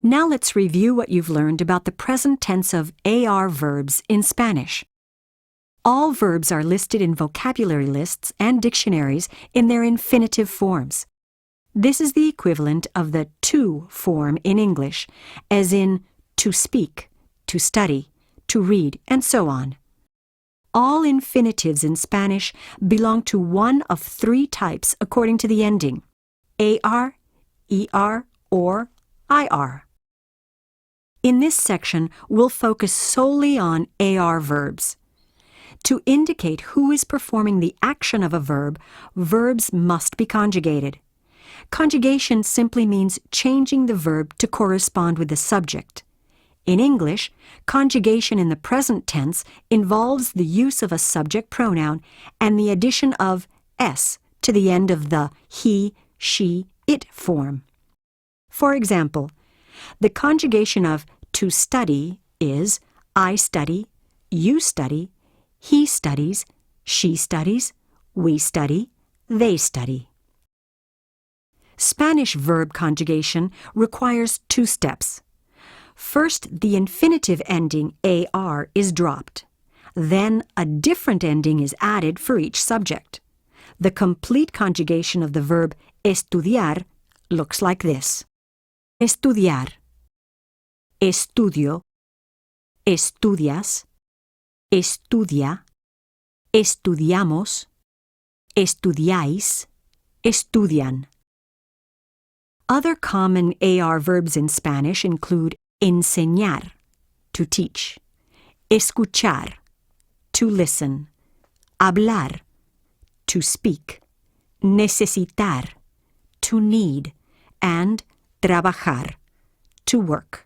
Now let's review what you've learned about the present tense of AR verbs in Spanish. All verbs are listed in vocabulary lists and dictionaries in their infinitive forms. This is the equivalent of the to form in English, as in to speak, to study, to read, and so on. All infinitives in Spanish belong to one of three types according to the ending: AR, ER, or IR. In this section, we'll focus solely on AR verbs. To indicate who is performing the action of a verb, verbs must be conjugated. Conjugation simply means changing the verb to correspond with the subject. In English, conjugation in the present tense involves the use of a subject pronoun and the addition of s to the end of the he, she, it form. For example, the conjugation of to study is I study, you study, he studies, she studies, we study, they study. Spanish verb conjugation requires two steps. First, the infinitive ending AR is dropped. Then, a different ending is added for each subject. The complete conjugation of the verb estudiar looks like this: estudiar, estudio, estudias, estudia, estudiamos, estudiáis, estudian. Other common AR verbs in Spanish include enseñar, to teach, escuchar, to listen, hablar, to speak, necesitar, to need, and trabajar, to work.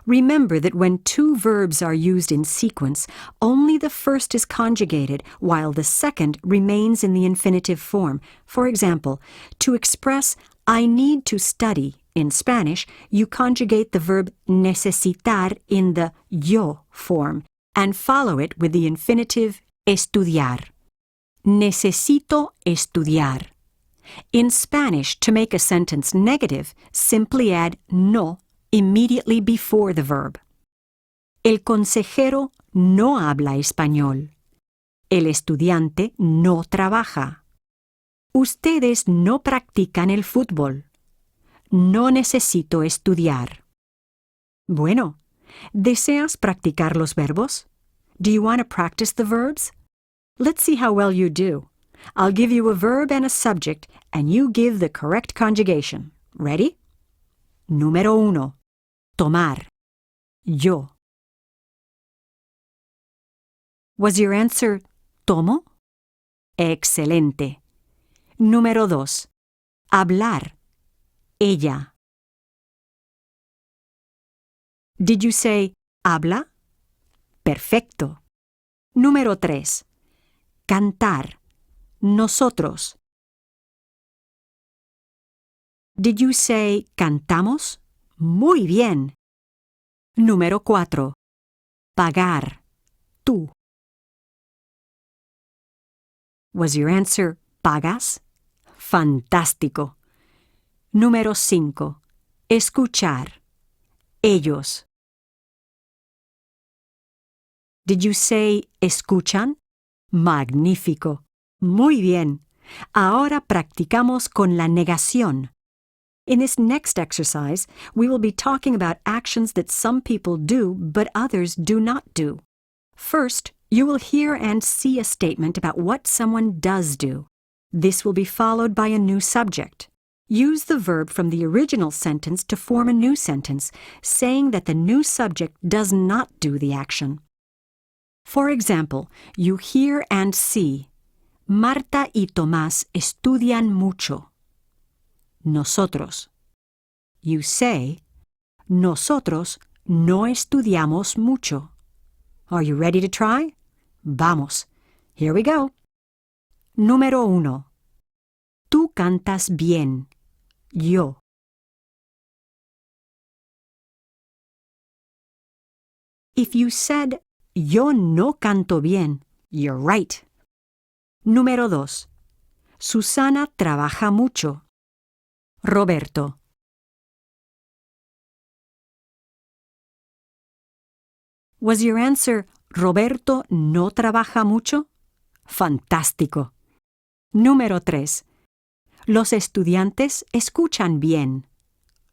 Remember that when two verbs are used in sequence, only the first is conjugated while the second remains in the infinitive form. For example, to express I need to study in Spanish, you conjugate the verb necesitar in the yo form and follow it with the infinitive estudiar. Necesito estudiar. In Spanish, to make a sentence negative, simply add no immediately before the verb. El consejero no habla español. El estudiante no trabaja. Ustedes no practican el fútbol. No necesito estudiar. Bueno, ¿deseas practicar los verbos? Do you want to practice the verbs? Let's see how well you do. I'll give you a verb and a subject, and you give the correct conjugation. Ready? Número 1. Tomar. Yo. Was your answer tomo? Excelente. Número 2. Hablar. Ella. Did you say habla? Perfecto. Número 3. Cantar. Nosotros. Did you say cantamos? Muy bien. Número 4. Pagar. Tú. Was your answer pagas? Fantástico. Número 5. Escuchar. Ellos. Did you say escuchan? Magnífico. Muy bien. Ahora practicamos con la negación. In this next exercise, we will be talking about actions that some people do but others do not do. First, you will hear and see a statement about what someone does do. This will be followed by a new subject. Use the verb from the original sentence to form a new sentence, saying that the new subject does not do the action. For example, you hear and see, Marta y Tomás estudian mucho. Nosotros. You say, nosotros no estudiamos mucho. Are you ready to try? Vamos. Here we go. Número 1. Tú cantas bien. Yo. If you said, yo no canto bien, you're right. Número 2. Susana trabaja mucho. Roberto. Was your answer, Roberto no trabaja mucho? Fantástico. Número 3. Los estudiantes escuchan bien.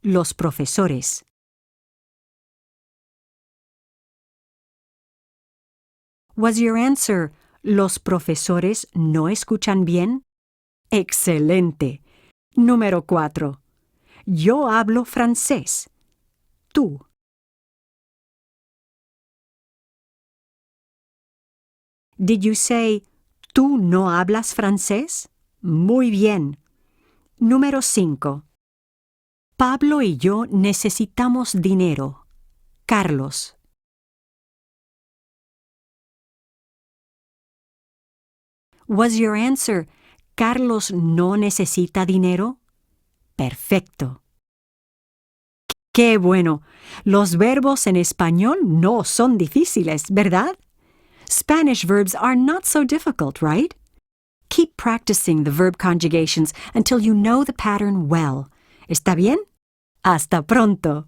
Los profesores. Was your answer, los profesores no escuchan bien? Excelente. Número 4. Yo hablo francés. Tú. Did you say, ¿tú no hablas francés? Muy bien. Número 5. Pablo y yo necesitamos dinero. Carlos. Was your answer, Carlos no necesita dinero? Perfecto. ¡Qué bueno! Los verbos en español no son difíciles, ¿verdad? Spanish verbs are not so difficult, right? Keep practicing the verb conjugations until you know the pattern well. ¿Está bien? Hasta pronto.